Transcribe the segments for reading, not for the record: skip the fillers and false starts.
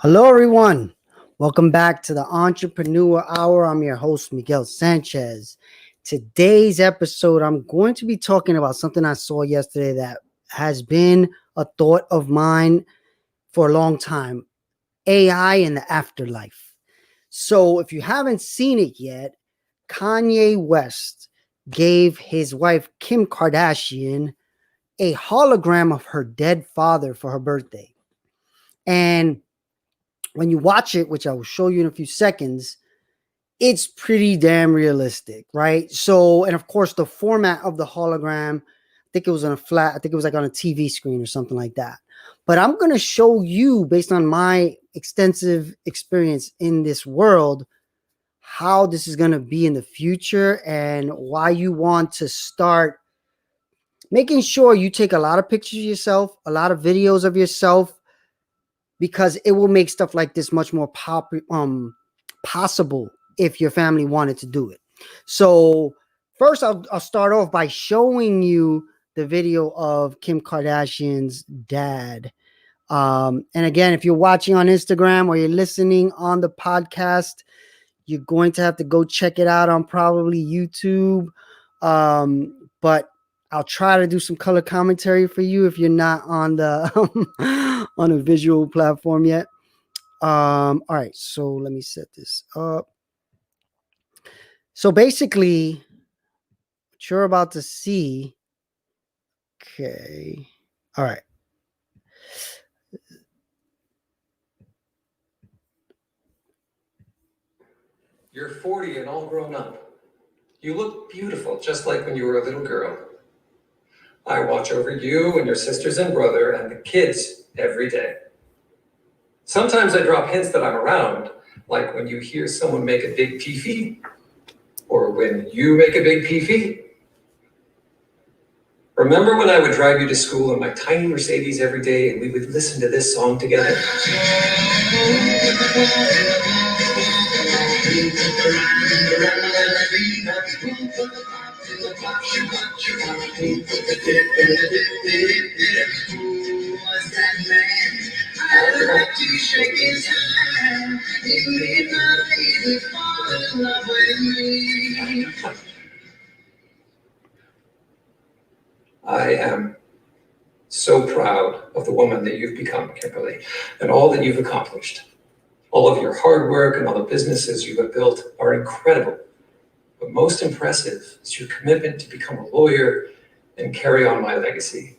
Hello, everyone. Welcome back to the Entrepreneur Hour. I'm your host, Miguel Sanchez. Today's episode, I'm going to be talking about something I saw yesterday that has been a thought of mine for a long time: AI in the afterlife. So, if you haven't seen it yet, Kanye West gave his wife, Kim Kardashian, a hologram of her dead father for her birthday. And when you watch it, which I will show you in a few seconds, it's pretty damn realistic, right? So, and of course, the format of the hologram, I think it was on a flat, I think it was like on a TV screen or something like that. But I'm going to show you, based on my extensive experience in this world, how this is going to be in the future and why you want to start making sure you take a lot of pictures of yourself, a lot of videos of yourself, because it will make stuff like this much more possible if your family wanted to do it. So first, I'll start off by showing you the video of Kim Kardashian's dad. And again, if you're watching on Instagram or you're listening on the podcast, you're going to have to go check it out on probably YouTube. But I'll try to do some color commentary for you if you're not on the on a visual platform yet. All right, so let me set this up. So basically, what you're about to see. Okay. All right. You're 40 and all grown up. You look beautiful, just like when you were a little girl. I watch over you and your sisters and brother and the kids every day. Sometimes I drop hints that I'm around, like when you hear someone make a big pee-fee, or when you make a big pee-fee. Remember when I would drive you to school in my tiny Mercedes every day and we would listen to this song together? I am so proud of the woman that you've become, Kimberly, and all that you've accomplished. All of your hard work and all the businesses you have built are incredible. But most impressive is your commitment to become a lawyer and carry on my legacy.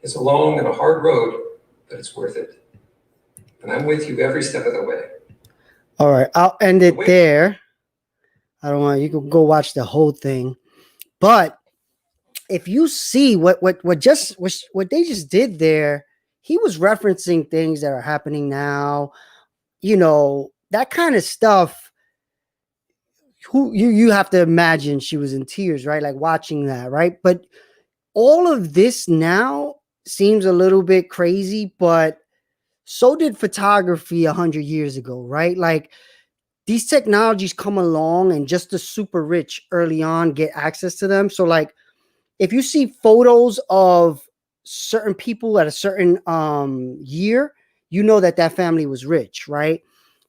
It's a long and a hard road, but it's worth it. And I'm with you every step of the way. All right, I'll end it there. I don't want you can go watch the whole thing, but if you see what they just did there, he was referencing things that are happening now. You know, that kind of stuff. Who you have to imagine she was in tears, right? Like watching that, right? But all of this now seems a little bit crazy, but so did photography 100 years ago, right? Like these technologies come along and just the super rich early on get access to them. So like if you see photos of certain people at a certain year, you know that that family was rich, right?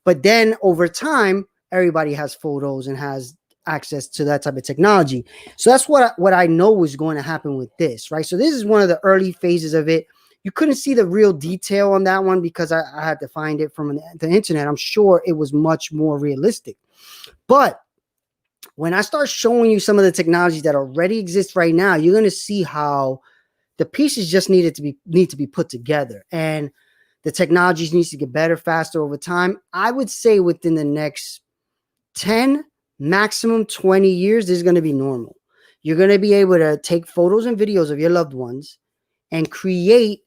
But then over time, everybody has photos and has access to that type of technology. So that's what I know was going to happen with this, right? So this is one of the early phases of it. You couldn't see the real detail on that one because I had to find it from the internet. I'm sure it was much more realistic. But when I start showing you some of the technologies that already exist right now, you're going to see how the pieces just need to be put together, and the technologies needs to get better, faster over time. I would say within the next 10, maximum 20 years, this is going to be normal. You're going to be able to take photos and videos of your loved ones and create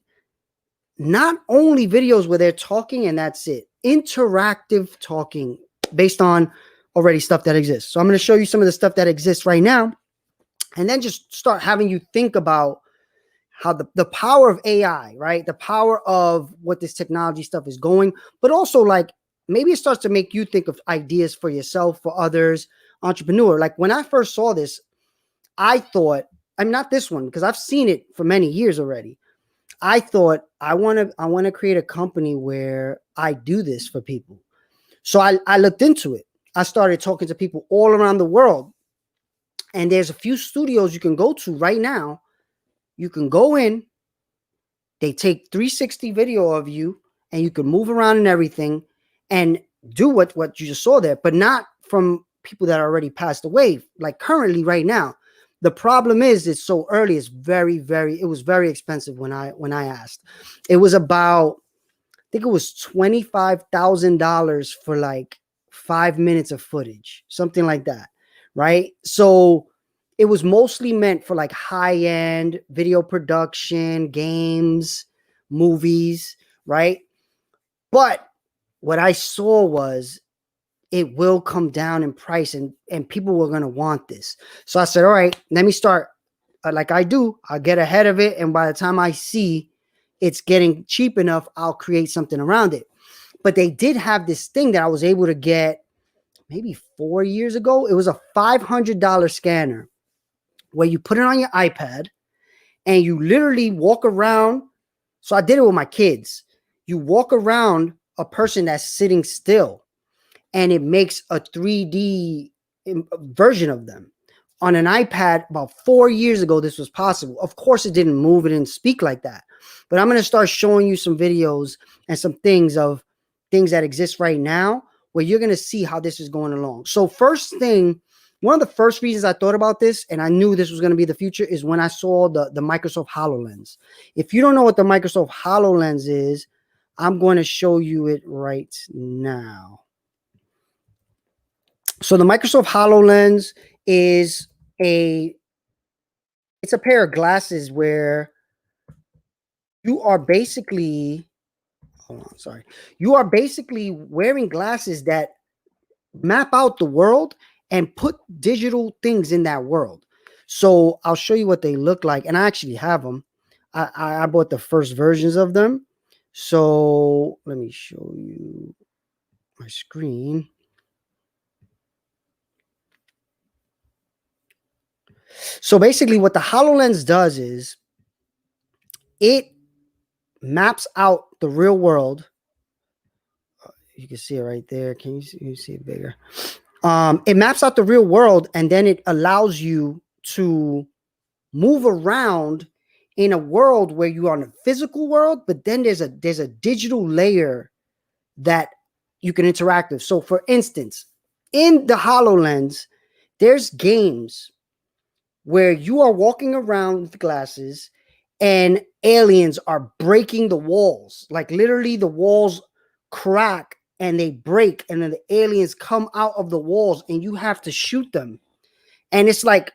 not only videos where they're talking and that's it, interactive talking based on already stuff that exists. So I'm going to show you some of the stuff that exists right now, and then just start having you think about how the power of AI, right? The power of what this technology stuff is going, but also like maybe it starts to make you think of ideas for yourself, for others, entrepreneur. Like when I first saw this, I thought, I'm not this one because I've seen it for many years already. I thought I want to create a company where I do this for people. So I looked into it. I started talking to people all around the world. And there's a few studios you can go to right now. You can go in, they take 360 video of you, and you can move around and everything and do what you just saw there, but not from people that already passed away, like currently right now. The problem is it's so early. It's it was very expensive when I asked. It was about, I think it was $25,000 for like 5 minutes of footage, something like that, right? So it was mostly meant for like high-end video production, games, movies, right? But what I saw was it will come down in price, and people were going to want this. So I said, all right, let me start like I do. I'll get ahead of it. And by the time I see it's getting cheap enough, I'll create something around it. But they did have this thing that I was able to get maybe 4 years ago. It was a $500 scanner where you put it on your iPad and you literally walk around. So I did it with my kids. You walk around a person that's sitting still, and it makes a 3D version of them. On an iPad about 4 years ago, this was possible. Of course, it didn't move, it didn't speak like that. But I'm going to start showing you some videos and some things that exist right now where you're going to see how this is going along. So first thing, one of the first reasons I thought about this and I knew this was going to be the future is when I saw the Microsoft HoloLens. If you don't know what the Microsoft HoloLens is, I'm going to show you it right now. So the Microsoft HoloLens is it's a pair of glasses where you are basically, you are basically wearing glasses that map out the world and put digital things in that world. So I'll show you what they look like. And I actually have them. I bought the first versions of them. So let me show you my screen. So basically what the HoloLens does is it maps out the real world. You can see it right there. Can you see it bigger? It maps out the real world, and then it allows you to move around in a world where you are in a physical world, but then there's a digital layer that you can interact with. So for instance, in the HoloLens, there's games where you are walking around with glasses and aliens are breaking the walls. Like literally the walls crack and they break, and then the aliens come out of the walls and you have to shoot them. And it's like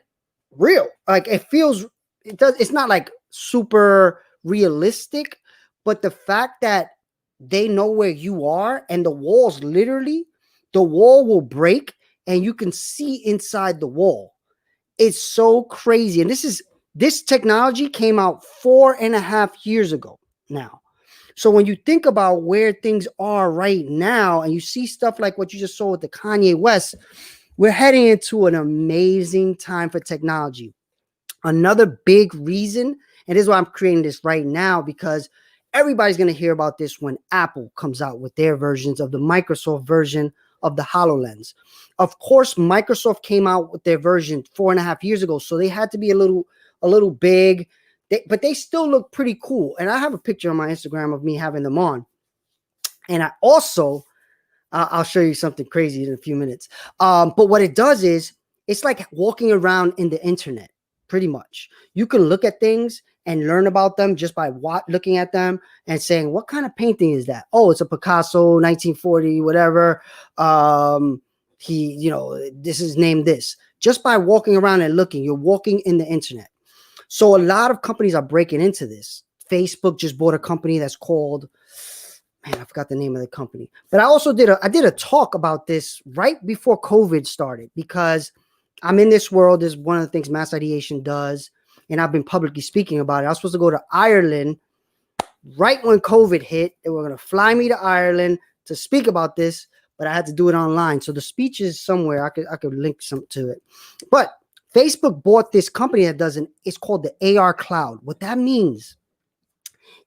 real. Like it's not like super realistic, but the fact that they know where you are and the walls literally, the wall will break and you can see inside the wall. It's so crazy. And this technology came out 4.5 years ago now. So when you think about where things are right now and you see stuff like what you just saw with the Kanye West, we're heading into an amazing time for technology. Another big reason, and this is why I'm creating this right now, because everybody's going to hear about this when Apple comes out with their versions of the Microsoft version of the HoloLens. Of course, Microsoft came out with their version 4.5 years ago, so they had to be a little big, but they still look pretty cool. And I have a picture on my Instagram of me having them on. And I also, I'll show you something crazy in a few minutes. But what it does is it's like walking around in the internet, pretty much. You can look at things and learn about them just by looking at them and saying, what kind of painting is that? Oh, it's a Picasso, 1940, whatever. This is named this. Just by walking around and looking, you're walking in the internet. So a lot of companies are breaking into this. Facebook just bought a company that's called, man, I forgot the name of the company. But I did a talk about this right before COVID started, because I'm in this world. This is one of the things mass ideation does. And I've been publicly speaking about it. I was supposed to go to Ireland right when COVID hit. They were going to fly me to Ireland to speak about this, but I had to do it online. So the speech is somewhere. I could link some to it. But Facebook bought this company that it's called the AR Cloud. What that means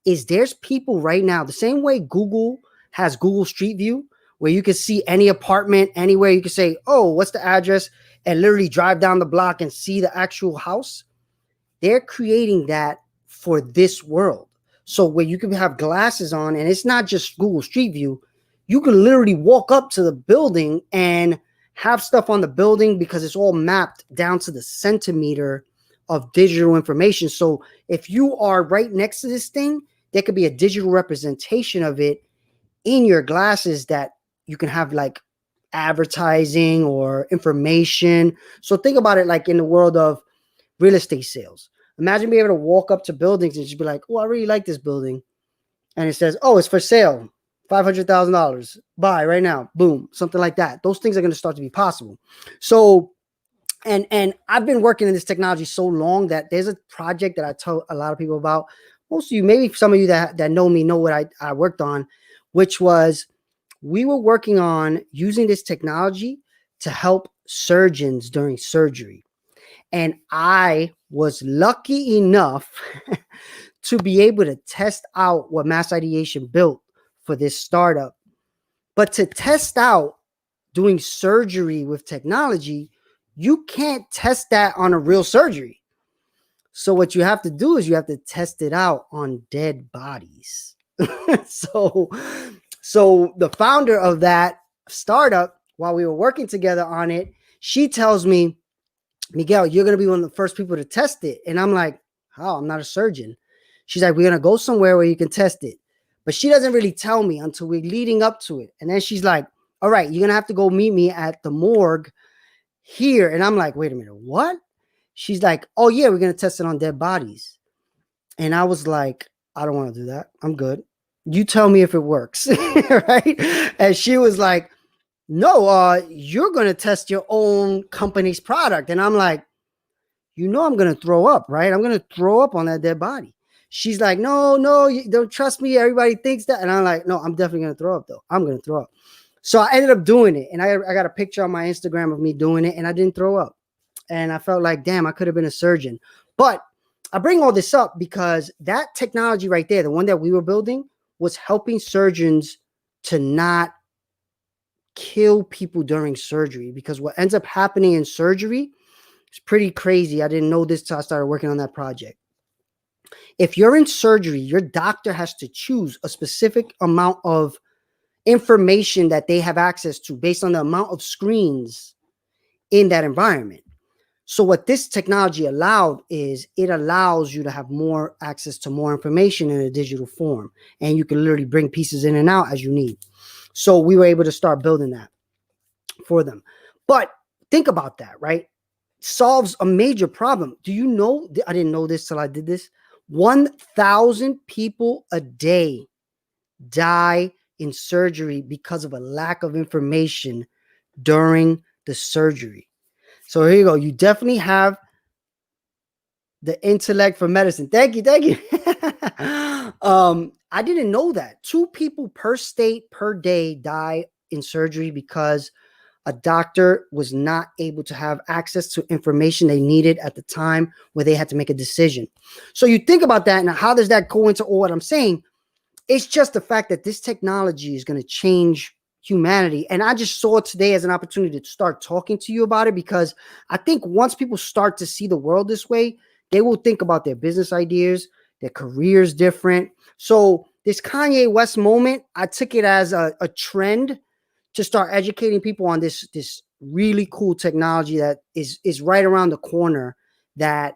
is there's people right now, the same way Google has Google Street View, where you can see any apartment anywhere. You can say, oh, what's the address? And literally drive down the block and see the actual house. They're creating that for this world. So where you can have glasses on, and it's not just Google Street View, you can literally walk up to the building and have stuff on the building because it's all mapped down to the centimeter of digital information. So if you are right next to this thing, there could be a digital representation of it in your glasses that you can have like advertising or information. So think about it like in the world of real estate sales. Imagine being able to walk up to buildings and just be like, oh, I really like this building. And it says, oh, it's for sale. $500,000. Buy right now. Boom. Something like that. Those things are going to start to be possible. So, and I've been working in this technology so long that there's a project that I tell a lot of people about. Most of you, maybe some of you that know me know what I worked on, which was we were working on using this technology to help surgeons during surgery. And I was lucky enough to be able to test out what Mass Ideation built for this startup. But to test out doing surgery with technology, you can't test that on a real surgery. So what you have to do is you have to test it out on dead bodies. So the founder of that startup, while we were working together on it, she tells me, Miguel, you're going to be one of the first people to test it. And I'm like, how? I'm not a surgeon. She's like, we're going to go somewhere where you can test it. But she doesn't really tell me until we're leading up to it. And then she's like, all right, you're going to have to go meet me at the morgue here. And I'm like, wait a minute, what? She's like, oh, yeah, we're going to test it on dead bodies. And I was like, I don't want to do that. I'm good. You tell me if it works. Right? And she was like, no, you're going to test your own company's product. And I'm like, you know, I'm going to throw up, right? I'm going to throw up on that dead body. She's like, no, you don't trust me. Everybody thinks that. And I'm like, no, I'm definitely going to throw up though. I'm going to throw up. So I ended up doing it. And I got a picture on my Instagram of me doing it and I didn't throw up. And I felt like, damn, I could have been a surgeon. But I bring all this up because that technology right there, the one that we were building, was helping surgeons to not kill people during surgery, because what ends up happening in surgery is pretty crazy. I didn't know this till I started working on that project. If you're in surgery, your doctor has to choose a specific amount of information that they have access to based on the amount of screens in that environment. So what this technology allowed is it allows you to have more access to more information in a digital form, and you can literally bring pieces in and out as you need. So we were able to start building that for them. But think about that, right? Solves a major problem. Do you know? I didn't know this till I did this. 1,000 people a day die in surgery because of a lack of information during the surgery. So here you go. You definitely have the intellect for medicine. Thank you. I didn't know that. 2 people per state per day die in surgery because a doctor was not able to have access to information they needed at the time where they had to make a decision. So you think about that, and how does that go into all what I'm saying? It's just the fact that this technology is going to change humanity. And I just saw it today as an opportunity to start talking to you about it, because I think once people start to see the world this way, they will think about their business ideas, their careers different. So this Kanye West moment, I took it as a trend to start educating people on this really cool technology that is right around the corner, that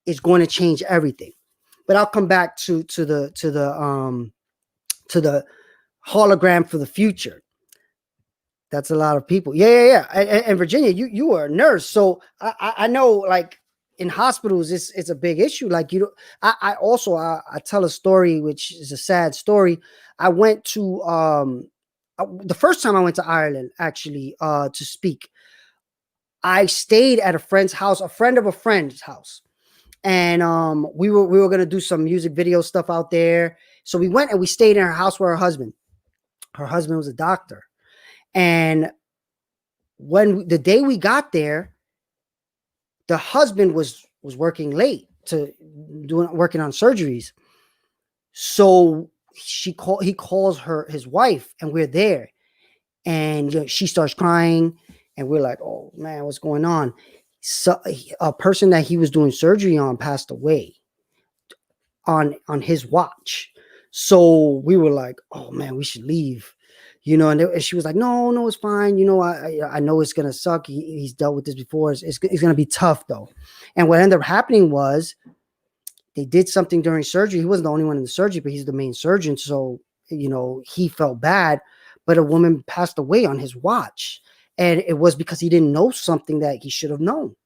is going to change everything. But I'll come back to the hologram for the future. That's a lot of people. Yeah. And Virginia, you were a nurse, so I know, like, in hospitals, it's a big issue. Like, you know, I tell a story, which is a sad story. I went to the first time I went to Ireland, actually, to speak. I stayed at a friend's house, a friend of a friend's house, and we were gonna do some music video stuff out there. So we went and we stayed in her house with her husband. Her husband was a doctor, and when the day we got there, the husband was working late working on surgeries. So he calls his wife, and we're there, and she starts crying, and we're like, oh man, what's going on? So a person that he was doing surgery on passed away on his watch. So we were like, oh man, we should leave, and she was like, no, it's fine. I know it's gonna suck. He's dealt with this before. It's gonna be tough though. And what ended up happening was they did something during surgery. He wasn't the only one in the surgery, but he's the main surgeon. So, he felt bad, but a woman passed away on his watch. And it was because he didn't know something that he should have known.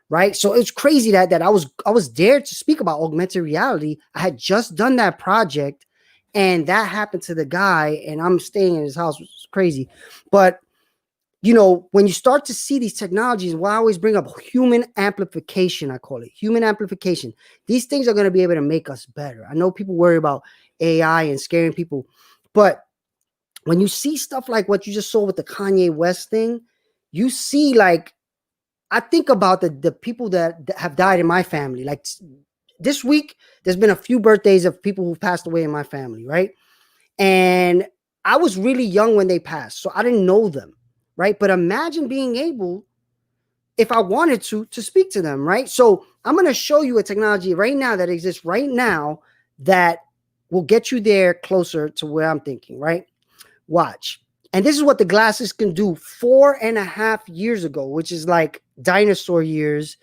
Right. So it's crazy that I was dared to speak about augmented reality. I had just done that project, and that happened to the guy, and I'm staying in his house, which is crazy. But when you start to see these technologies, well, I always bring up human amplification. I call it human amplification. These things are going to be able to make us better. I know people worry about AI and scaring people, but when you see stuff like what you just saw with the Kanye West thing, you see, like, I think about the people that have died in my family. Like this week, there's been a few birthdays of people who passed away in my family, right? And I was really young when they passed, so I didn't know them, right? But imagine being able, if I wanted to speak to them, right? So I'm going to show you a technology right now that exists right now that will get you there closer to where I'm thinking, right? Watch. And this is what the glasses can do 4.5 years ago, which is like dinosaur years,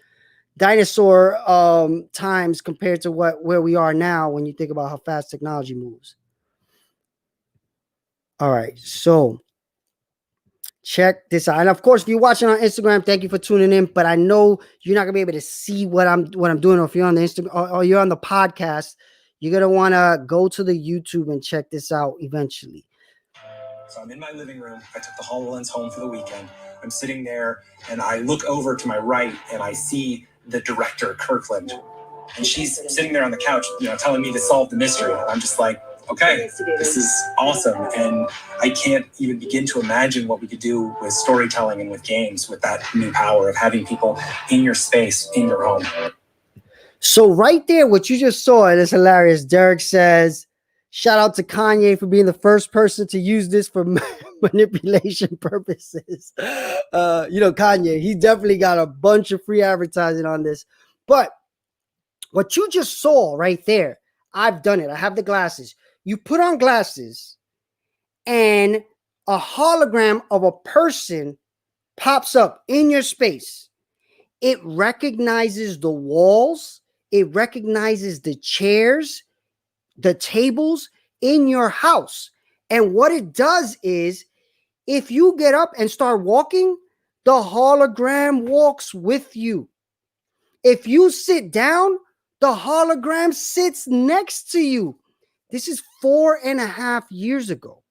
dinosaur times compared to where we are now when you think about how fast technology moves. All right, so check this out. And of course, if you're watching on Instagram, thank you for tuning in. But I know you're not gonna be able to see what I'm doing. Or if you're on the Instagram or you're on the podcast, you're gonna want to go to the YouTube and check this out eventually. So I'm in my living room. I took the HoloLens home for the weekend. I'm sitting there and I look over to my right and I see the director, Kirkland. And she's sitting there on the couch, telling me to solve the mystery. And I'm just like, okay, this is awesome. And I can't even begin to imagine what we could do with storytelling and with games with that new power of having people in your space, in your home. So right there, what you just saw, and it's hilarious. Derek says, shout out to Kanye for being the first person to use this for manipulation purposes. Kanye, he definitely got a bunch of free advertising on this. But what you just saw right there, I've done it. I have the glasses. You put on glasses and a hologram of a person pops up in your space. It recognizes the walls. It recognizes the chairs, the tables in your house. And what it does is, if you get up and start walking, the hologram walks with you. If you sit down, the hologram sits next to you. This is 4.5 years ago.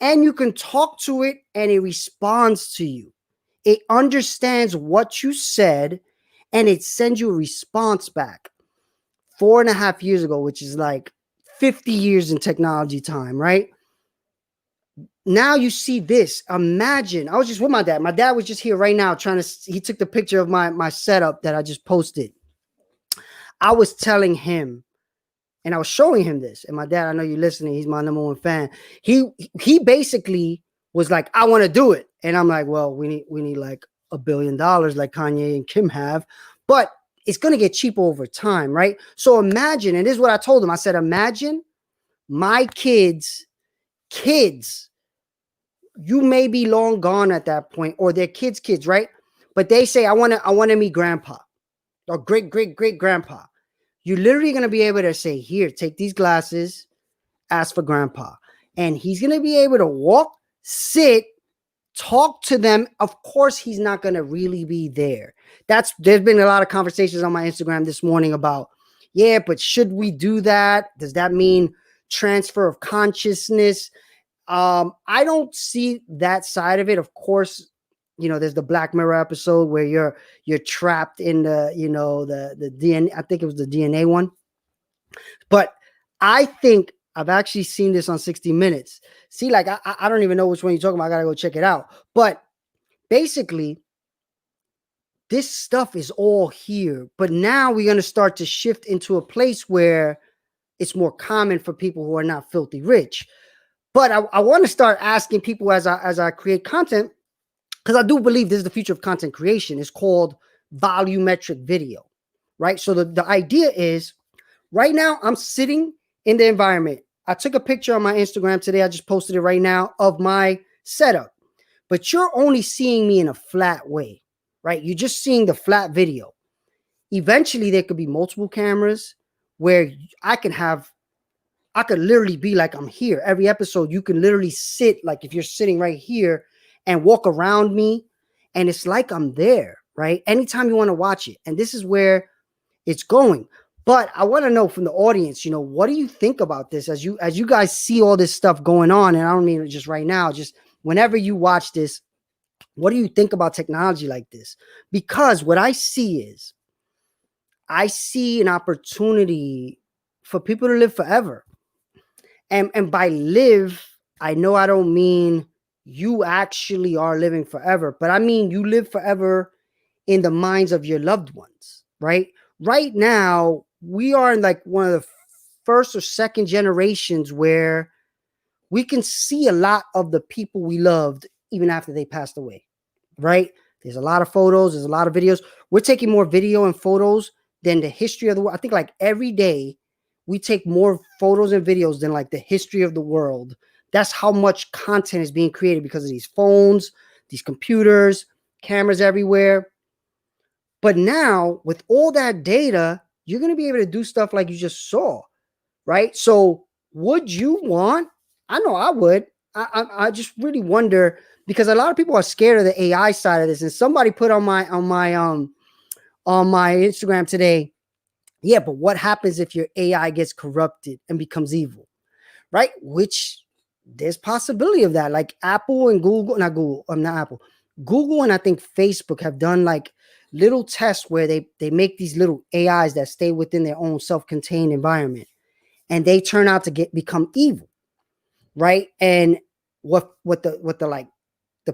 And you can talk to it and it responds to you. It understands what you said and it sends you a response back. 4.5 years ago, which is like 50 years in technology time, right? Now you see this. Imagine, I was just with my dad. My dad was just here right now he took the picture of my setup that I just posted. I was telling him, and I was showing him this. And my dad, I know you're listening. He's my number one fan. He basically was like, I want to do it. And I'm like, well, we need like $1 billion like Kanye and Kim have. But it's going to get cheaper over time, right? So imagine, and this is what I told him. I said, imagine my kids, you may be long gone at that point, or their kids, right? But they say, I want to meet grandpa or great grandpa. You're literally going to be able to say, here, take these glasses, ask for grandpa. And he's going to be able to walk, sit, talk to them. Of course, he's not going to really be there. There's been a lot of conversations on my Instagram this morning about, yeah, but should we do that? Does that mean transfer of consciousness? I don't see that side of it. Of course, there's the Black Mirror episode where you're trapped in the DNA. I think it was the DNA one. But I think I've actually seen this on 60 Minutes. See, like, I don't even know which one you're talking about. I got to go check it out. But basically, this stuff is all here. But now we're going to start to shift into a place where it's more common for people who are not filthy rich. But I want to start asking people as I create content, because I do believe this is the future of content creation. It's called volumetric video, right? So the idea is, right now I'm sitting in the environment. I took a picture on my Instagram today. I just posted it right now of my setup, but you're only seeing me in a flat way, right? You're just seeing the flat video. Eventually there could be multiple cameras where I could literally be like I'm here. Every episode, you can literally sit, like if you're sitting right here, and walk around me, and it's like I'm there, right? Anytime you want to watch it. And this is where it's going. But I want to know from the audience, what do you think about this as you guys see all this stuff going on? And I don't mean just right now, just whenever you watch this, what do you think about technology like this? Because what I see is, I see an opportunity for people to live forever. And by live, I know I don't mean you actually are living forever, but I mean you live forever in the minds of your loved ones, right? Right now, we are in like one of the first or second generations where we can see a lot of the people we loved even after they passed away, right? There's a lot of photos, there's a lot of videos. We're taking more video and photos than the history of the world. I think like every day we take more photos and videos than like the history of the world. That's how much content is being created because of these phones, these computers, cameras everywhere. But now with all that data, you're going to be able to do stuff like you just saw, right? So would you want, I know I would, I just really wonder, because a lot of people are scared of the AI side of this. And somebody put on my Instagram today, yeah, but what happens if your AI gets corrupted and becomes evil, right? Which there's possibility of that. Like Apple and Google, not Apple, Google and I think Facebook have done like little tests where they make these little AIs that stay within their own self-contained environment, and they turn out to become evil, right? And what the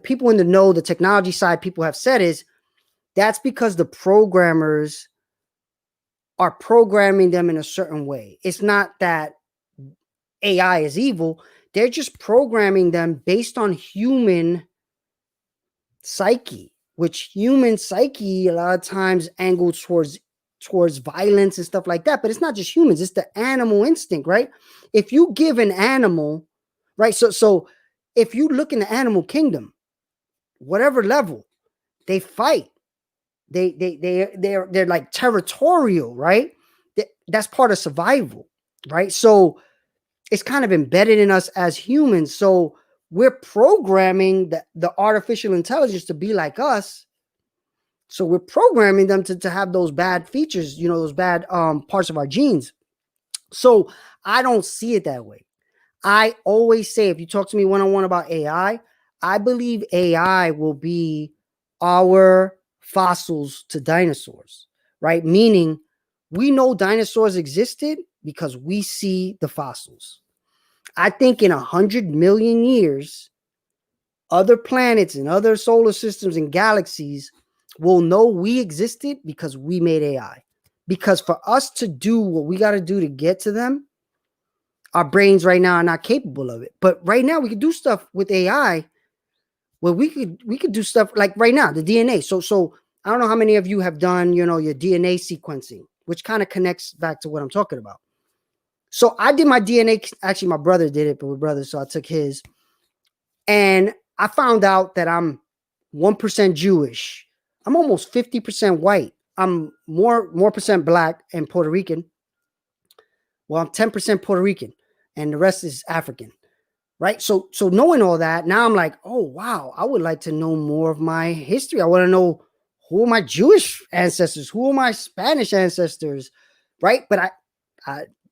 people in the know, the technology side people have said is that's because the programmers are programming them in a certain way. It's not that AI is evil. They're just programming them based on human psyche, which human psyche a lot of times angles towards violence and stuff like that. But it's not just humans, it's the animal instinct, right? If you give an animal, right? So if you look in the animal kingdom, whatever level, they fight. They're like territorial, right? That's part of survival, right? So it's kind of embedded in us as humans. So we're programming the artificial intelligence to be like us. So we're programming them to have those bad features, those bad parts of our genes. So I don't see it that way. I always say, if you talk to me one-on-one about AI, I believe AI will be our fossils to dinosaurs, right? Meaning we know dinosaurs existed because we see the fossils. I think in 100 million years, other planets and other solar systems and galaxies will know we existed because we made AI. Because for us to do what we got to do to get to them, our brains right now are not capable of it. But right now we could do stuff with AI where we could do stuff like right now, the DNA. So I don't know how many of you have done, your DNA sequencing, which kind of connects back to what I'm talking about. So I did my DNA. Actually, my brother did it, but we're brothers, so I took his. And I found out that I'm 1% Jewish. I'm almost 50% white. I'm more percent black and Puerto Rican. Well, I'm 10% Puerto Rican, and the rest is African, right? So knowing all that, now I'm like, oh, wow, I would like to know more of my history. I want to know who are my Jewish ancestors, who are my Spanish ancestors, right? But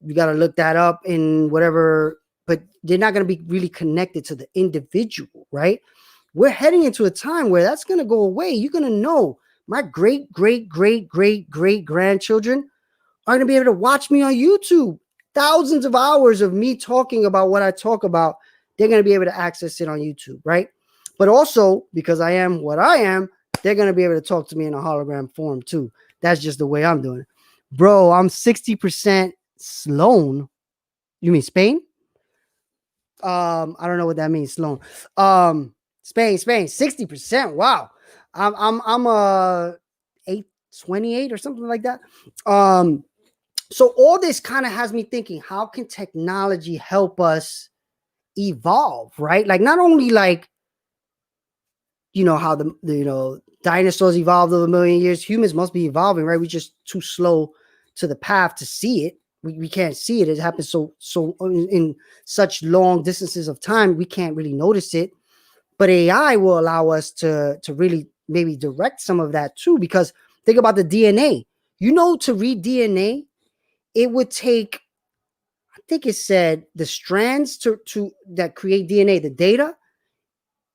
you got to look that up in whatever, but they're not going to be really connected to the individual, right? We're heading into a time where that's going to go away. You're going to know my great, great, great, great, great grandchildren are going to be able to watch me on YouTube. Thousands of hours of me talking about what I talk about, they're going to be able to access it on YouTube, right? But also, because I am what I am, they're going to be able to talk to me in a hologram form too. That's just the way I'm doing it. Bro, I'm 60% Sloan. You mean Spain? I don't know what that means, Sloan. Spain, 60%. Wow. I'm 828 or something like that. So all this kind of has me thinking, how can technology help us evolve, right? Like not only like, how the dinosaurs evolved over a million years, humans must be evolving, right? We're just too slow to the path to see it. We can't see it. It happens so in such long distances of time, we can't really notice it. But AI will allow us to really maybe direct some of that too, because think about the DNA. To read DNA, it would take, I think it said the strands to that create DNA, the data,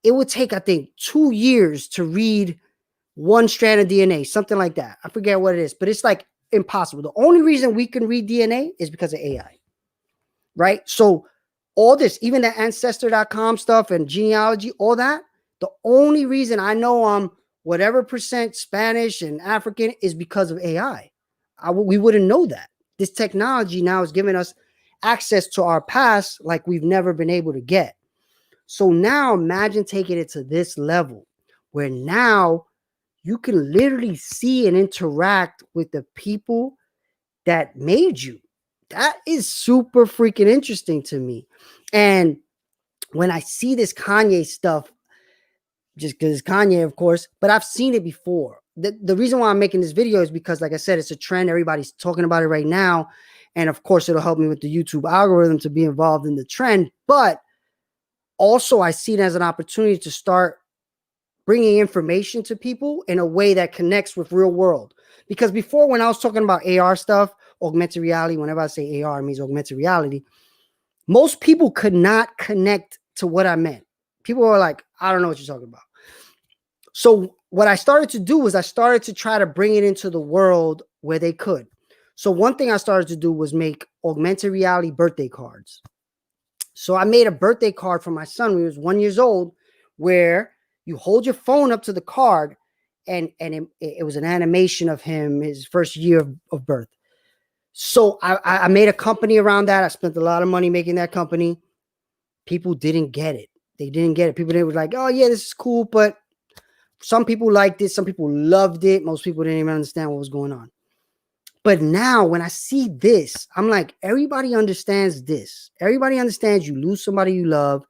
it would take, I think, 2 years to read one strand of DNA, something like that. I forget what it is, but it's like impossible. The only reason we can read DNA is because of AI, right? So all this, even the ancestor.com stuff and genealogy, all that, the only reason I know I'm whatever percent Spanish and African is because of AI. We wouldn't know that. This technology now is giving us access to our past like we've never been able to get. So now imagine taking it to this level where now you can literally see and interact with the people that made you. That is super freaking interesting to me. And when I see this Kanye stuff, just because it's Kanye, of course, but I've seen it before. The reason why I'm making this video is because, like I said, it's a trend. Everybody's talking about it right now. And of course, it'll help me with the YouTube algorithm to be involved in the trend. But also, I see it as an opportunity to start bringing information to people in a way that connects with real world. Because before, when I was talking about AR stuff, augmented reality, whenever I say AR, it means augmented reality, most people could not connect to what I meant. People were like, I don't know what you're talking about. So what I started to do was I started to try to bring it into the world where they could. So one thing I started to do was make augmented reality birthday cards. So I made a birthday card for my son when he was 1 year old, where you hold your phone up to the card and it was an animation of him, his first year of birth. So I made a company around that. I spent a lot of money making that company. People didn't get it. They didn't get it. People, they were like, oh yeah, this is cool. But some people liked it. Some people loved it. Most people didn't even understand what was going on. But now when I see this, I'm like, everybody understands this. Everybody understands you lose somebody you love,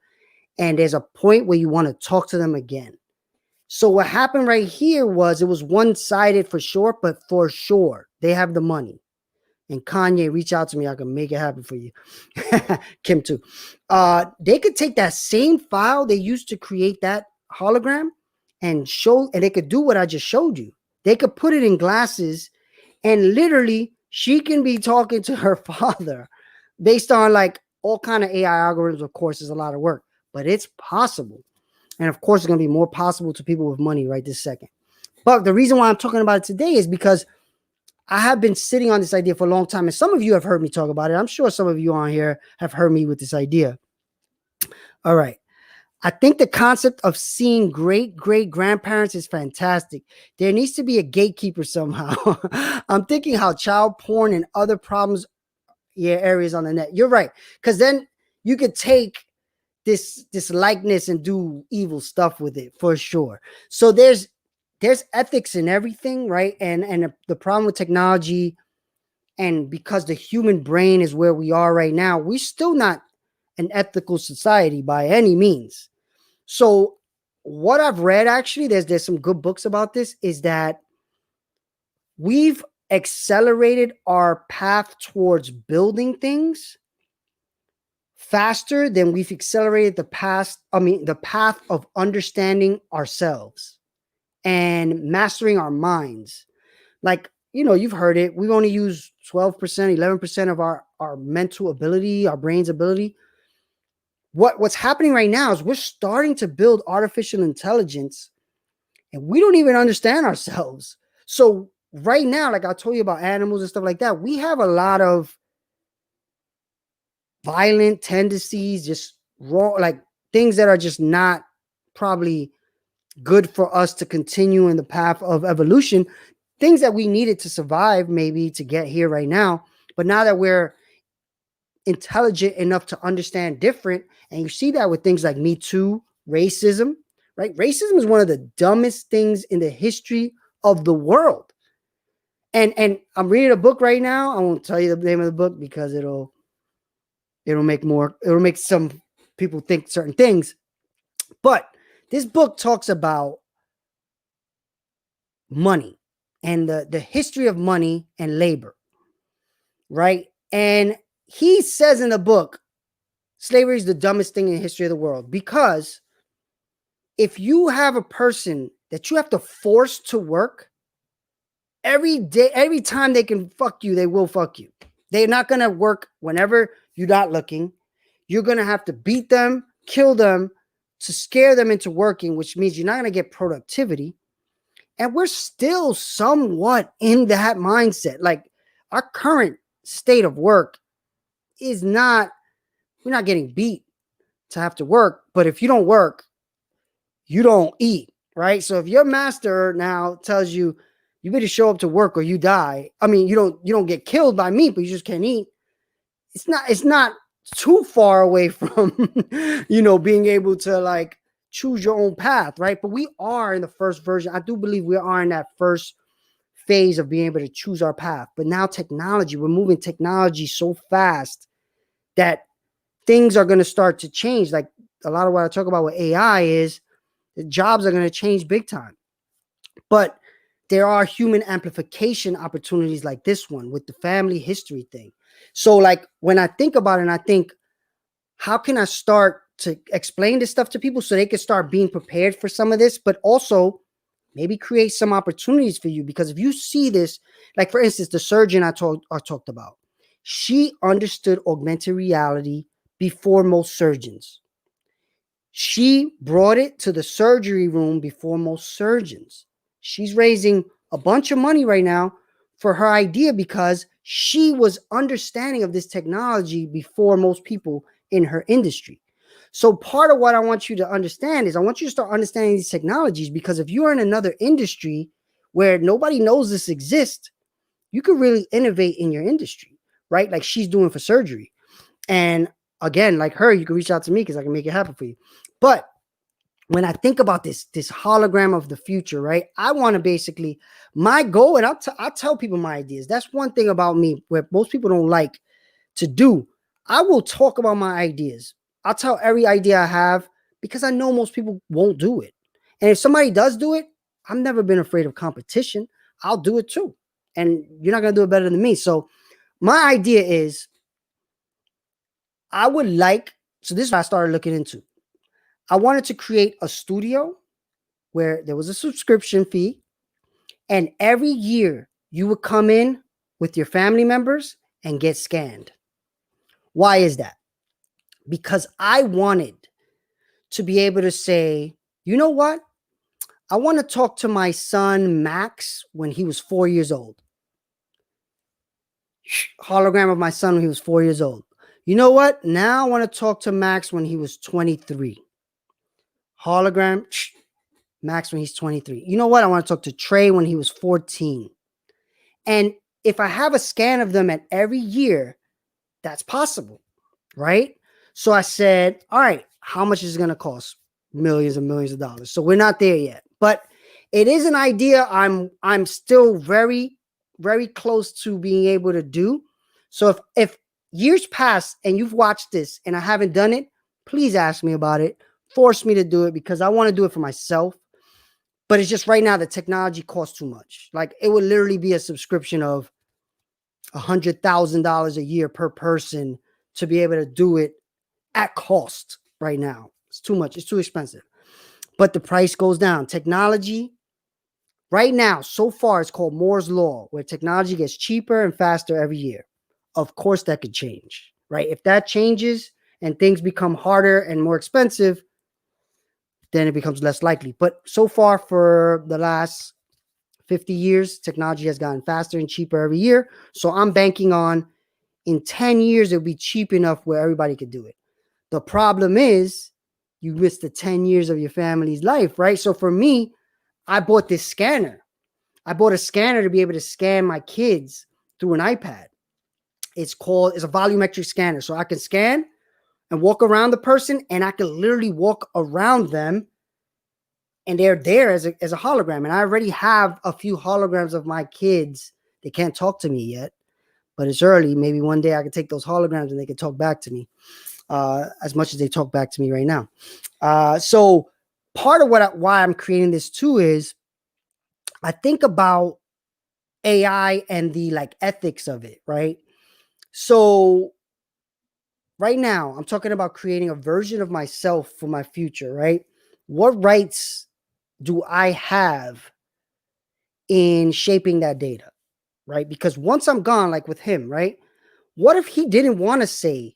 and there's a point where you want to talk to them again. So what happened right here was it was one-sided for sure, but for sure, they have the money. And Kanye, reach out to me. I can make it happen for you. Kim too. They could take that same file they used to create that hologram and they could do what I just showed you. They could put it in glasses and literally she can be talking to her father based on like all kind of AI algorithms. Of course, is a lot of work, but it's possible. And of course, it's going to be more possible to people with money right this second. But the reason why I'm talking about it today is because I have been sitting on this idea for a long time. And some of you have heard me talk about it. I'm sure some of you on here have heard me with this idea. All right. I think the concept of seeing great-great-grandparents is fantastic. There needs to be a gatekeeper somehow. I'm thinking how child porn and other problems, areas on the net. You're right. Because then you could take this likeness and do evil stuff with it for sure. So there's ethics in everything, right? And the problem with technology, and because the human brain is where we are right now, we're still not an ethical society by any means. So what I've read, actually, there's some good books about this, is that we've accelerated our path towards building things faster than we've accelerated the path of understanding ourselves and mastering our minds. Like, you've heard it. We've only used 12%, 11% of our mental ability, our brain's ability. What's happening right now is we're starting to build artificial intelligence and we don't even understand ourselves. So right now, like I told you about animals and stuff like that, we have a lot of violent tendencies, just raw, like things that are just not probably good for us to continue in the path of evolution, things that we needed to survive, maybe to get here right now. But now that we're intelligent enough to understand different. And you see that with things like Me Too, racism, right? Racism is one of the dumbest things in the history of the world. And I'm reading a book right now. I won't tell you the name of the book because it'll make some people think certain things. But this book talks about money and the history of money and labor, right? And he says in the book, slavery is the dumbest thing in the history of the world, because if you have a person that you have to force to work every day, every time they can fuck you, they will fuck you. They're not going to work whenever you're not looking. You're going to have to beat them, kill them to scare them into working, which means you're not going to get productivity. And we're still somewhat in that mindset. Like, our current state of work is not, we're not getting beat to have to work. But if you don't work, you don't eat, right? So if your master now tells you, you better show up to work or you die. I mean, you don't get killed by me, but you just can't eat. It's not too far away from, being able to like choose your own path, right? But we are in the first version. I do believe we are in that first phase of being able to choose our path. But now technology, we're moving technology so fast that things are going to start to change. Like a lot of what I talk about with AI is the jobs are going to change big time. But there are human amplification opportunities like this one with the family history thing. So like when I think about it, and I think, how can I start to explain this stuff to people so they can start being prepared for some of this, but also maybe create some opportunities for you? Because if you see this, like for instance, the surgeon I talked about, she understood augmented reality before most surgeons. She brought it to the surgery room before most surgeons. She's raising a bunch of money right now for her idea because she was understanding of this technology before most people in her industry. So part of what I want you to understand is I want you to start understanding these technologies, because if you're in another industry where nobody knows this exists, you could really innovate in your industry, right? Like she's doing for surgery. And again, like her, you can reach out to me because I can make it happen for you. But when I think about this hologram of the future, right? I want to basically, my goal, and I'll tell people my ideas. That's one thing about me where most people don't like to do. I will talk about my ideas. I'll tell every idea I have because I know most people won't do it. And if somebody does do it, I've never been afraid of competition. I'll do it too. And you're not going to do it better than me. So my idea is, so this is what I started looking into. I wanted to create a studio where there was a subscription fee, and every year you would come in with your family members and get scanned. Why is that? Because I wanted to be able to say, you know what? I want to talk to my son, Max, when he was 4 years old. Hologram of my son when he was 4 years old. You know what? Now I want to talk to Max when he was 23. Hologram, Max when he's 23. You know what? I want to talk to Trey when he was 14. And if I have a scan of them at every year, that's possible, right? So I said, all right, how much is it going to cost? Millions and millions of dollars. So we're not there yet, but it is an idea I'm still very, very close to being able to do. So if years pass and you've watched this and I haven't done it, please ask me about it. Force me to do it because I want to do it for myself. But it's just right now the technology costs too much. Like it would literally be a subscription of $100,000 a year per person to be able to do it at cost right now. It's too much. It's too expensive. But the price goes down. Technology right now, so far, it's called Moore's Law, where technology gets cheaper and faster every year. Of course, that could change, right? If that changes and things become harder and more expensive, then it becomes less likely. But so far, for the last 50 years, technology has gotten faster and cheaper every year. So I'm banking on in 10 years, it'll be cheap enough where everybody could do it. The problem is you miss the 10 years of your family's life, right? So for me, I bought this scanner. I bought a scanner to be able to scan my kids through an iPad. It's a volumetric scanner. So I can scan and walk around the person, and I can literally walk around them, and they're there as a hologram. And I already have a few holograms of my kids. They can't talk to me yet, but it's early. Maybe one day I can take those holograms and they can talk back to me as much as they talk back to me right now. So part of why I'm creating this too is I think about AI and the like ethics of it, right? So right now I'm talking about creating a version of myself for my future, right? What rights do I have in shaping that data, right? Because once I'm gone, like with him, right? What if he didn't want to say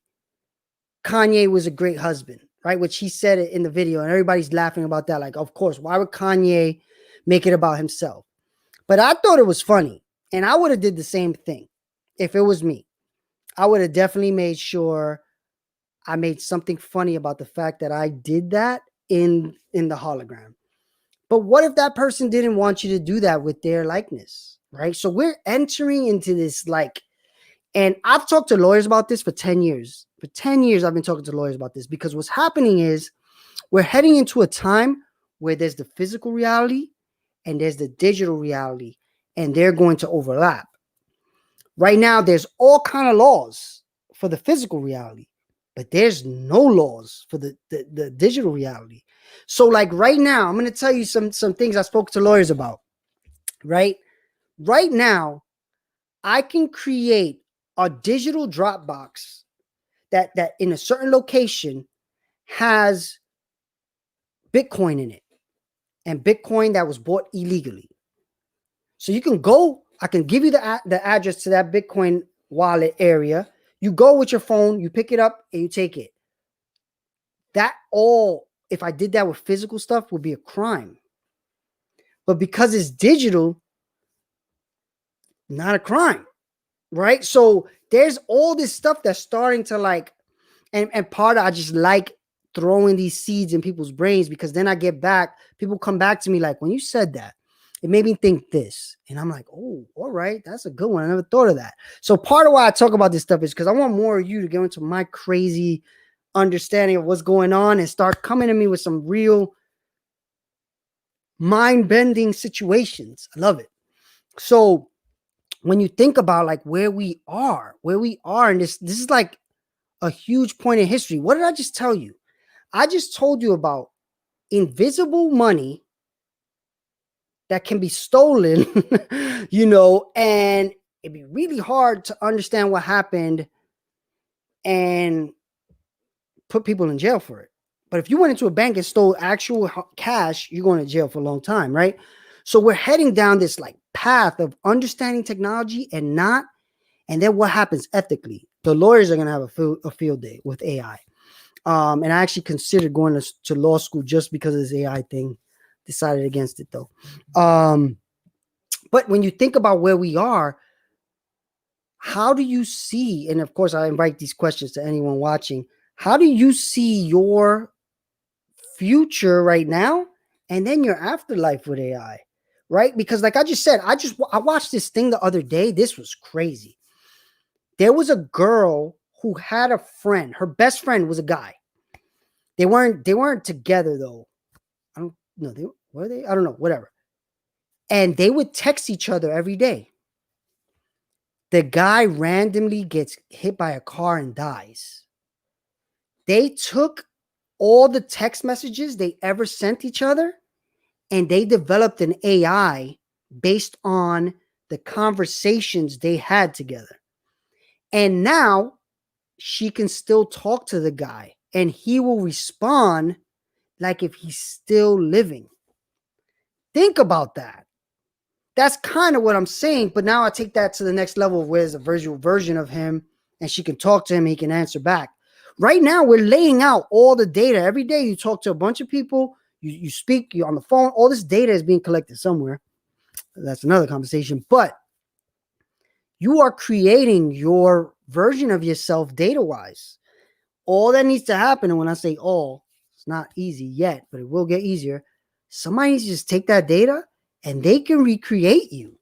Kanye was a great husband, right? Which he said it in the video, and everybody's laughing about that. Like, of course, why would Kanye make it about himself? But I thought it was funny, and I would have did the same thing if it was me. I would have definitely made sure I made something funny about the fact that I did that in the hologram. But what if that person didn't want you to do that with their likeness, right? So we're entering into this like, and I've talked to lawyers about this for 10 years. For 10 years, I've been talking to lawyers about this because what's happening is we're heading into a time where there's the physical reality and there's the digital reality, and they're going to overlap. Right now, there's all kind of laws for the physical reality, but there's no laws for the digital reality. So like right now, I'm going to tell you some things I spoke to lawyers about, right? Right now, I can create a digital dropbox that in a certain location has Bitcoin in it, and Bitcoin that was bought illegally. So you can go, I can give you the address to that Bitcoin wallet area. You go with your phone, you pick it up, and you take it. That all, if I did that with physical stuff, would be a crime. But because it's digital, not a crime, right? So there's all this stuff that's starting to like, and part of I just like throwing these seeds in people's brains, because then I get back, people come back to me like, when you said that, it made me think this. And I'm like, oh, all right, that's a good one. I never thought of that. So part of why I talk about this stuff is because I want more of you to get into my crazy understanding of what's going on and start coming to me with some real mind-bending situations. I love it. So when you think about like where we are, and this is like a huge point in history. What did I just tell you? I just told you about invisible money that can be stolen, and it'd be really hard to understand what happened and put people in jail for it. But if you went into a bank and stole actual cash, you're going to jail for a long time, right? So we're heading down this like path of understanding technology and then what happens ethically. The lawyers are going to have a field day with AI. And I actually considered going to law school just because of this AI thing. Decided against it though. But when you think about where we are, how do you see, and of course I invite these questions to anyone watching, how do you see your future right now and then your afterlife with AI, right? Because like I just said, I watched this thing the other day. This was crazy. There was a girl who had a friend. Her best friend was a guy. They weren't together though. I don't know. Were they? I don't know. Whatever. And they would text each other every day. The guy randomly gets hit by a car and dies. They took all the text messages they ever sent each other and they developed an AI based on the conversations they had together. And now she can still talk to the guy and he will respond like if he's still living. Think about that. That's kind of what I'm saying. But now I take that to the next level where there's a virtual version of him and she can talk to him. He can answer back. Right now, we're laying out all the data. Every day you talk to a bunch of people, you speak, you're on the phone. All this data is being collected somewhere. That's another conversation. But you are creating your version of yourself data-wise. All that needs to happen, and when I say all, it's not easy yet, but it will get easier. Somebody needs to just take that data and they can recreate you.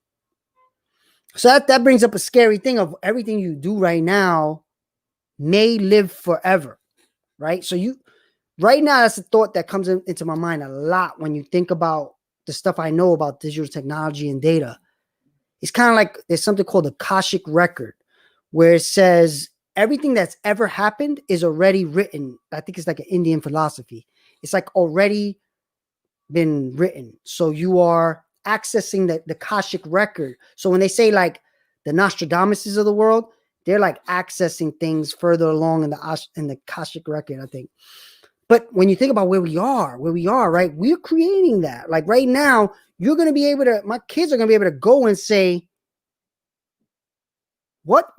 So that brings up a scary thing of everything you do right now may live forever, right? So right now, that's a thought that comes into my mind a lot when you think about the stuff I know about digital technology and data. It's kind of like there's something called the Akashic record, where it says everything that's ever happened is already written. I think it's like an Indian philosophy. It's like already been written. So you are accessing the Akashic record. So when they say like the Nostradamuses of the world, they're like accessing things further along in the Akashic record, I think. But when you think about where we are, right? We're creating that. Like right now, you're going to be able to, my kids are going to be able to go and say, what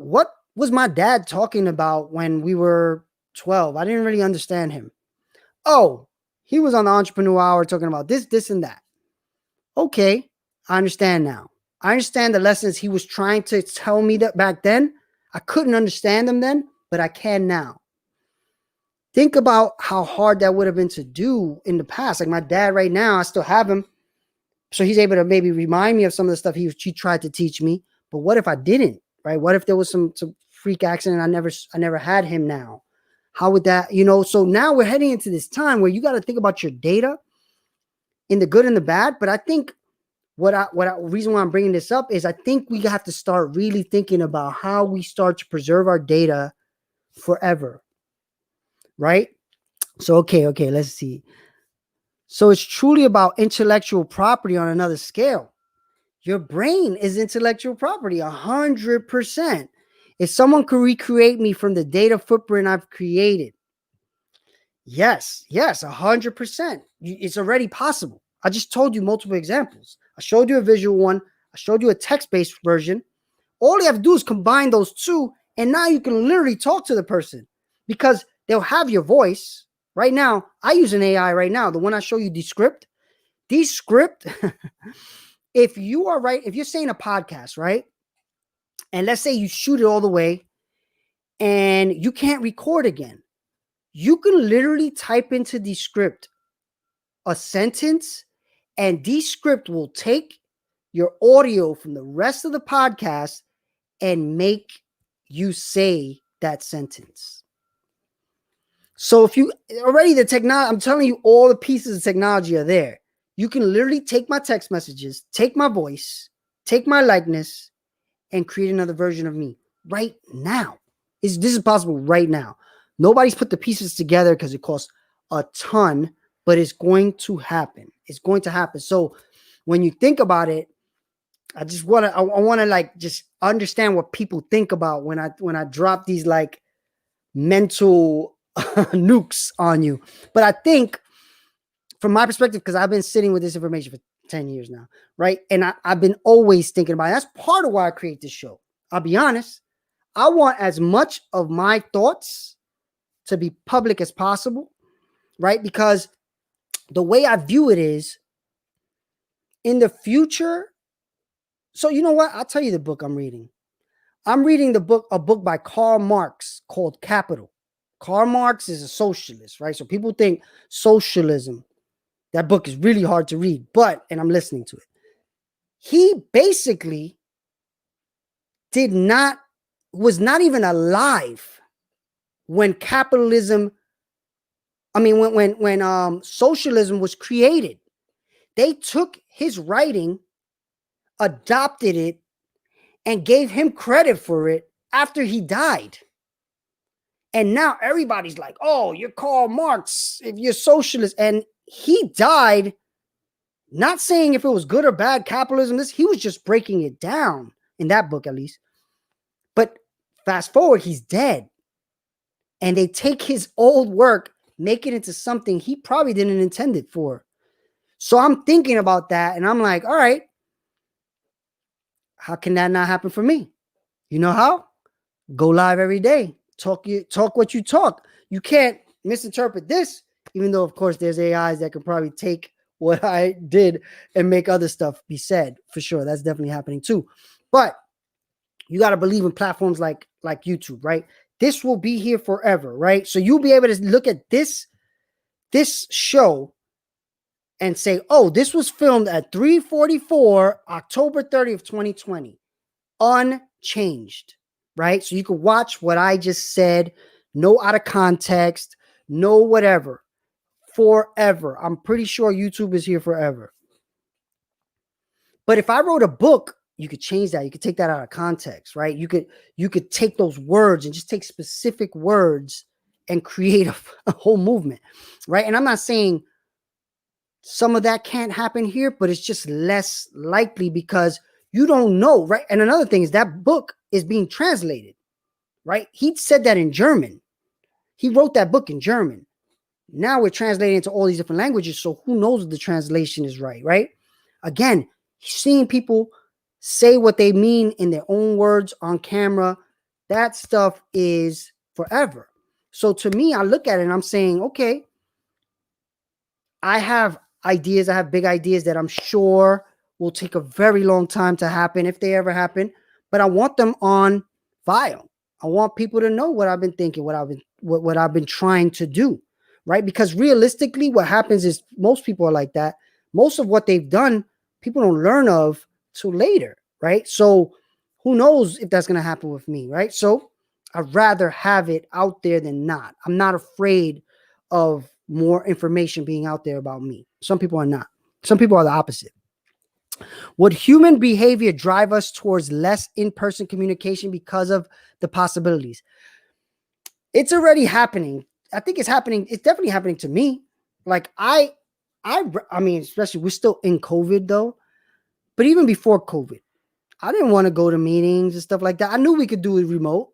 was my dad talking about when we were 12? I didn't really understand him. Oh, he was on the Entrepreneur Hour talking about this, and that. Okay, I understand now. I understand the lessons he was trying to tell me that back then. I couldn't understand them then, but I can now. Think about how hard that would have been to do in the past. Like my dad right now, I still have him. So he's able to maybe remind me of some of the stuff he tried to teach me. But what if I didn't, right? What if there was some freak accident? I never had him now. How would that, so now we're heading into this time where you got to think about your data in the good and the bad. But I think reason why I'm bringing this up is I think we have to start really thinking about how we start to preserve our data forever. Right? So, okay, let's see. So it's truly about intellectual property on another scale. Your brain is intellectual property, 100%. If someone could recreate me from the data footprint I've created, yes, 100%. It's already possible. I just told you multiple examples. I showed you a visual one. I showed you a text-based version. All you have to do is combine those two, and now you can literally talk to the person because they'll have your voice. Right now, I use an AI right now. The one I show you, Descript. If you're saying a podcast, right? And let's say you shoot it all the way and you can't record again. You can literally type into Descript a sentence, and Descript will take your audio from the rest of the podcast and make you say that sentence. So if you already the technology, I'm telling you, all the pieces of technology are there. You can literally take my text messages, take my voice, take my likeness, and create another version of me right now. This is possible right now. Nobody's put the pieces together because it costs a ton, but it's going to happen. It's going to happen. So when you think about it, I want to like just understand what people think about when I drop these like mental nukes on you. But I think from my perspective, because I've been sitting with this information for 10 years now, right? And I've been always thinking about it. That's part of why I create this show. I'll be honest. I want as much of my thoughts to be public as possible, right? Because the way I view it is in the future. So you know what? I'll tell you the book I'm reading. I'm reading a book by Karl Marx called Capital. Karl Marx is a socialist, right? So people think socialism. That book is really hard to read, and I'm listening to it. He basically was not even alive when capitalism, when socialism was created. They took his writing, adopted it, and gave him credit for it after he died. And now everybody's like, oh, you're Karl Marx if you're socialist. And he died not saying if it was good or bad capitalism. He was just breaking it down in that book, at least. But fast forward, he's dead. And they take his old work, make it into something he probably didn't intend it for. So I'm thinking about that. And I'm like, all right, how can that not happen for me? You know how? Go live every day. Talk what you talk. You can't misinterpret this, even though, of course, there's AIs that can probably take what I did and make other stuff be said. For sure. That's definitely happening too. But you got to believe in platforms like YouTube, right? This will be here forever, right? So you'll be able to look at this show and say, oh, this was filmed at 3:44, October 30th, 2020. unchanged, right? So you can watch what I just said, no out of context, no whatever, forever. I'm pretty sure YouTube is here forever. But if I wrote a book, you could change that. You could take that out of context, right? You could take those words and just take specific words and create a whole movement, right? And I'm not saying some of that can't happen here, but it's just less likely because you don't know, right? And another thing is that book is being translated, right? He said that in German. He wrote that book in German. Now we're translating into all these different languages, so who knows if the translation is right, right? Again, seeing people say what they mean in their own words on camera, that stuff is forever. So to me, I look at it and I'm saying, okay, I have ideas, I have big ideas that I'm sure will take a very long time to happen if they ever happen, but I want them on file. I want people to know what I've been thinking, what I've been trying to do, right? Because realistically, what happens is most people are like that. Most of what they've done, people don't learn of till later, right? So who knows if that's going to happen with me, right? So I'd rather have it out there than not. I'm not afraid of more information being out there about me. Some people are not. Some people are the opposite. Would human behavior drive us towards less in-person communication because of the possibilities? It's already happening. I think it's happening. It's definitely happening to me. Like I mean, especially we're still in COVID though, but even before COVID, I didn't want to go to meetings and stuff like that. I knew we could do it remote.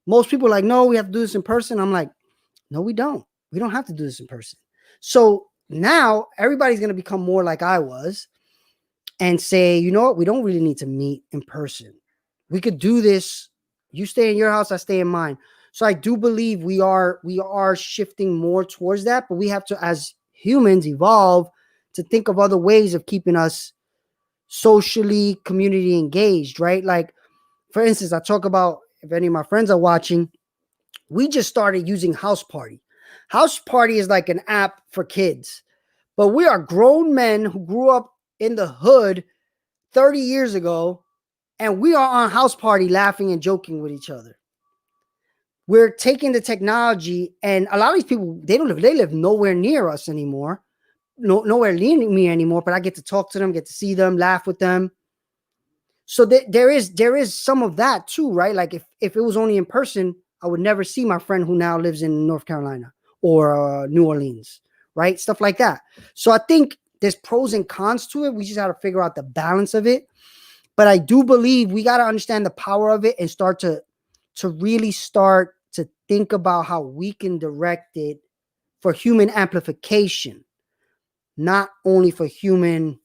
Most people are like, no, we have to do this in person. I'm like, no, we don't. We don't have to do this in person. So now everybody's going to become more like I was and say, you know what? We don't really need to meet in person. We could do this. You stay in your house, I stay in mine. So I do believe we are shifting more towards that, but we have to, as humans, evolve to think of other ways of keeping us socially, community engaged, right? Like, for instance, I talk about, if any of my friends are watching, we just started using House Party. House Party is like an app for kids, but we are grown men who grew up in the hood 30 years ago, and we are on House Party laughing and joking with each other. We're taking the technology, and a lot of these people, they live nowhere near us anymore, nowhere near me anymore, but I get to talk to them, get to see them, laugh with them. So there is some of that too, right? Like if it was only in person, I would never see my friend who now lives in North Carolina or New Orleans, right? Stuff like that. So I think there's pros and cons to it. We just got to figure out the balance of it. But I do believe we got to understand the power of it and start to really start to think about how we can direct it for human amplification, not only for human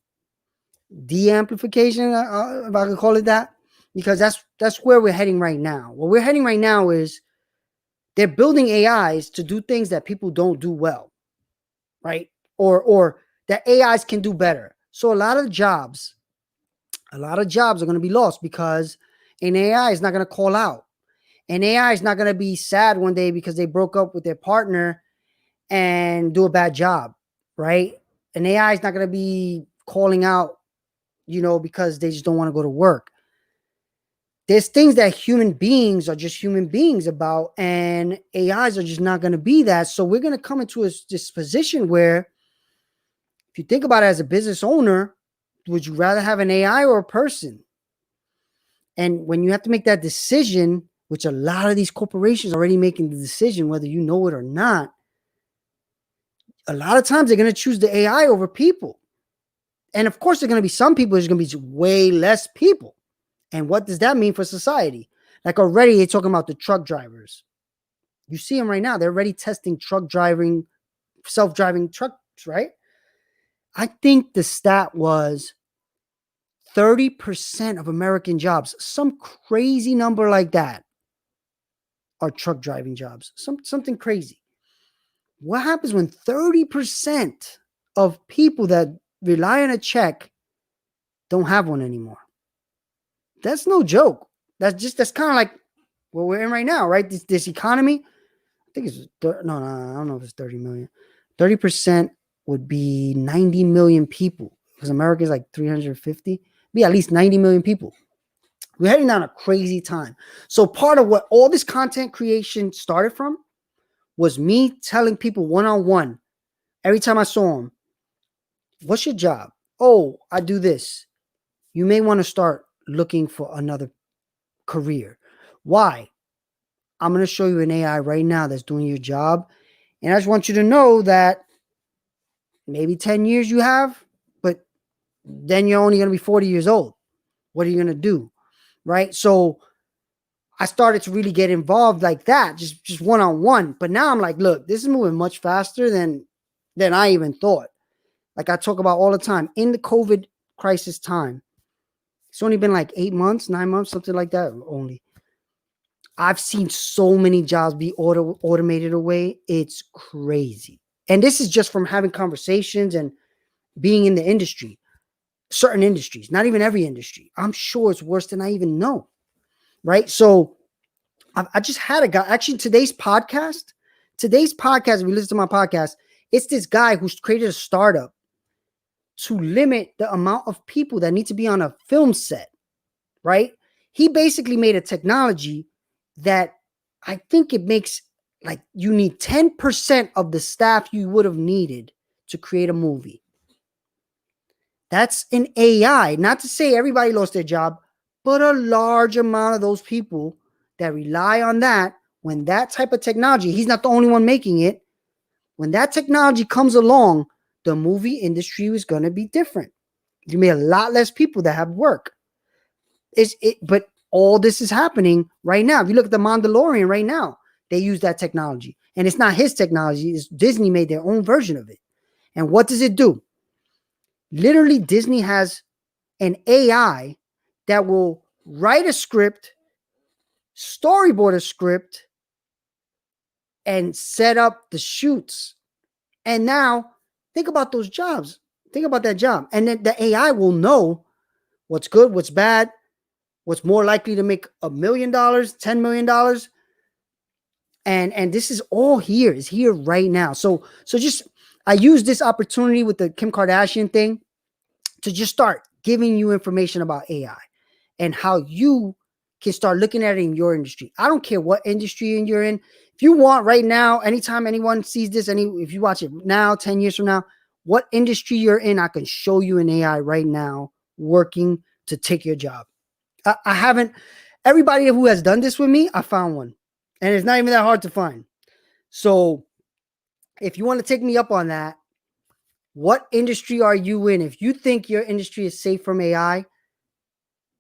de-amplification, if I could call it that, because that's where we're heading right now. What we're heading right now is they're building AIs to do things that people don't do well, right? Or that AIs can do better. So a lot of jobs are going to be lost because an AI is not going to call out. An AI is not going to be sad one day because they broke up with their partner and do a bad job, right? An AI is not going to be calling out, because they just don't want to go to work. There's things that human beings are just human beings about, and AIs are just not going to be that. So we're going to come into this position where, if you think about it as a business owner, would you rather have an AI or a person? And when you have to make that decision, which a lot of these corporations are already making the decision, whether you know it or not, a lot of times they're going to choose the AI over people. And of course, there are going to be some people, there's going to be way less people. And what does that mean for society? Like already they're talking about the truck drivers. You see them right now. They're already testing self-driving trucks, right? I think the stat was 30% of American jobs, some crazy number like that, are truck driving jobs. Something crazy. What happens when 30% of people that rely on a check don't have one anymore? That's no joke. That's kind of like what we're in right now, right? This economy. I think it's no, I don't know if it's 30 million. 30% would be 90 million people because America is like 350. Be at least 90 million people. We're heading down a crazy time. So part of what all this content creation started from was me telling people one-on-one every time I saw them, what's your job? Oh, I do this. You may want to start looking for another career. Why? I'm going to show you an AI right now that's doing your job. And I just want you to know that maybe 10 years you have, but then you're only going to be 40 years old. What are you going to do? Right? So I started to really get involved like that, just one-on-one. But now I'm like, look, this is moving much faster than I even thought. Like I talk about all the time in the COVID crisis time. It's only been like 8 months, 9 months, something like that only. I've seen so many jobs be automated away. It's crazy. And this is just from having conversations and being in the industry, certain industries, not even every industry. I'm sure it's worse than I even know. Right. So I just had a guy, actually today's podcast, if you listen to my podcast, it's this guy who's created a startup to limit the amount of people that need to be on a film set. Right. He basically made a technology that I think it makes like you need 10% of the staff you would have needed to create a movie. That's an AI. Not to say everybody lost their job, but a large amount of those people that rely on that, when that type of technology, he's not the only one making it. When that technology comes along, the movie industry is going to be different. You may have a lot less people that have work. But all this is happening right now. If you look at The Mandalorian right now, they use that technology. And it's not his technology. It's Disney made their own version of it. And what does it do? Literally, Disney has an AI that will write a script, storyboard a script, and set up the shoots. And now, think about those jobs. Think about that job. And then the AI will know what's good, what's bad, what's more likely to make $1 million, $10 million. And this is all here. It's here right now. So just, I use this opportunity with the Kim Kardashian thing to just start giving you information about AI and how you can start looking at it in your industry. I don't care what industry you're in. If you want right now, anytime anyone sees this, if you watch it now, 10 years from now, what industry you're in, I can show you an AI right now working to take your job. I haven't, everybody who has done this with me, I found one. And it's not even that hard to find. So if you want to take me up on that, what industry are you in? If you think your industry is safe from AI,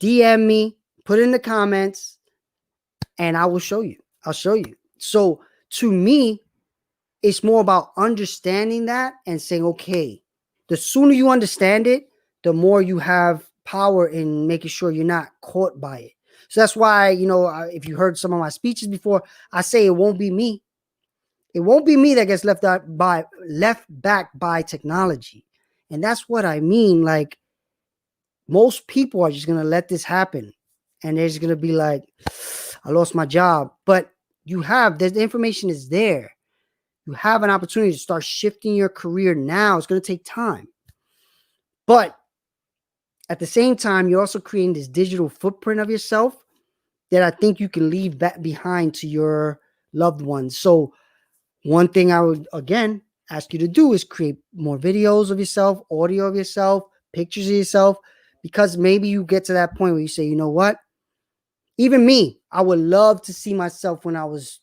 DM me, put it in the comments, and I will show you. I'll show you. So to me, it's more about understanding that and saying, okay, the sooner you understand it, the more you have power in making sure you're not caught by it. So that's why, if you heard some of my speeches before, I say it won't be me. It won't be me that gets left back by technology. And that's what I mean. Like, most people are just going to let this happen. And they're just going to be like, I lost my job. But the information is there. You have an opportunity to start shifting your career now. It's going to take time. But at the same time, you're also creating this digital footprint of yourself that I think you can leave back behind to your loved ones. So one thing I would, again, ask you to do is create more videos of yourself, audio of yourself, pictures of yourself, because maybe you get to that point where you say, you know what? Even me, I would love to see myself when I was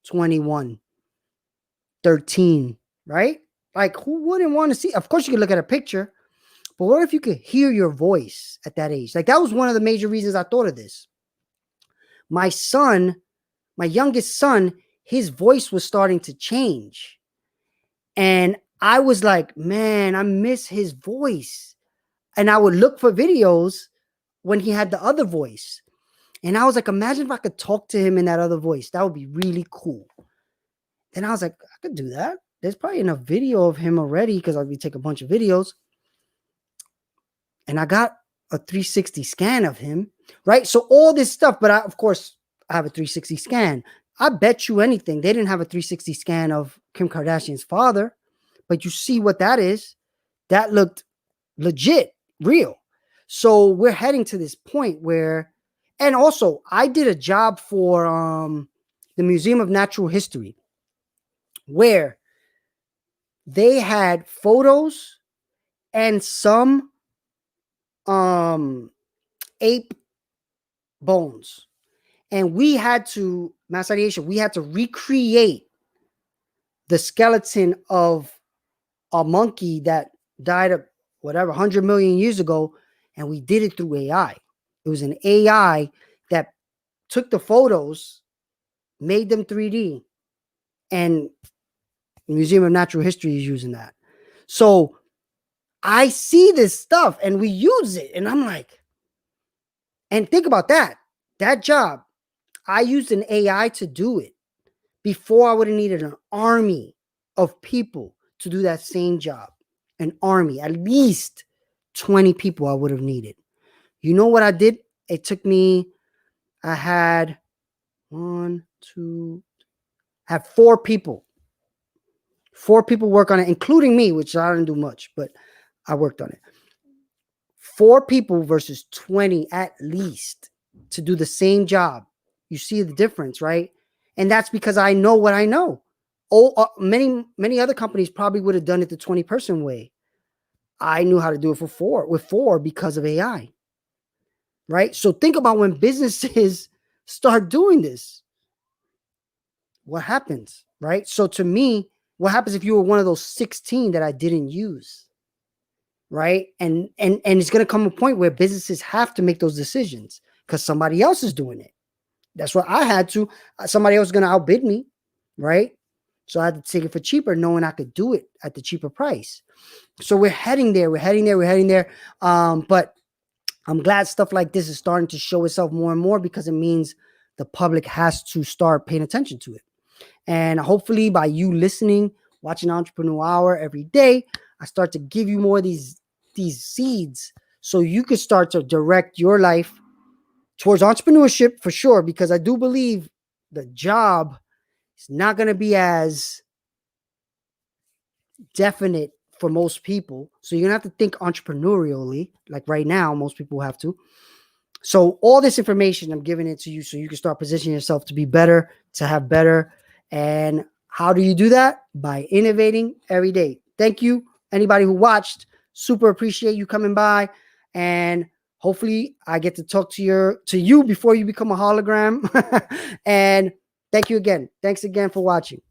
21, 13, right? Like, who wouldn't want to see? Of course, you could look at a picture, but what if you could hear your voice at that age? Like, that was one of the major reasons I thought of this. My youngest son, his voice was starting to change. And I was like, man, I miss his voice. And I would look for videos when he had the other voice. And I was like, imagine if I could talk to him in that other voice. That would be really cool. Then I was like, I could do that. There's probably enough video of him already because I'll be taking a bunch of videos. And I got a 360 scan of him, right? So all this stuff, but of course, I have a 360 scan. I bet you anything, they didn't have a 360 scan of Kim Kardashian's father, but you see what that is. That looked legit, real. So we're heading to this point where, And also, I did a job for the Museum of Natural History where they had photos and some ape bones. And we had to, mass ideation, we had to recreate the skeleton of a monkey that died of whatever 100 million years ago, and we did it through AI. It was an AI that took the photos, made them 3D, and the Museum of Natural History is using that. So I see this stuff and we use it, and I'm like, and think about that job, I used an AI to do it. Before, I would have needed an army of people to do that same job. An army, at least 20 people I would have needed. You know what I did? It took me, I had four people. 4 people work on it, including me, which I didn't do much, but I worked on it. 4 people versus 20 at least to do the same job. You see the difference, right? And that's because I know what I know. Many other companies probably would have done it the 20-person way. I knew how to do it with 4 because of AI, right? So think about when businesses start doing this. What happens, right? So to me, what happens if you were one of those 16 that I didn't use, right? And it's going to come a point where businesses have to make those decisions because somebody else is doing it. That's what I had to. Somebody else is going to outbid me, right? So I had to take it for cheaper, knowing I could do it at the cheaper price. So we're heading there. But I'm glad stuff like this is starting to show itself more and more because it means the public has to start paying attention to it. And hopefully by you listening, watching Entrepreneur Hour every day, I start to give you more of these seeds so you can start to direct your life towards entrepreneurship for sure, because I do believe the job is not going to be as definite for most people. So you're going to have to think entrepreneurially, like right now, most people have to. So all this information, I'm giving it to you so you can start positioning yourself to be better, to have better. And how do you do that? By innovating every day. Thank you, anybody who watched. Super appreciate you coming by. And hopefully I get to talk to you before you become a hologram. And thank you again. Thanks again for watching.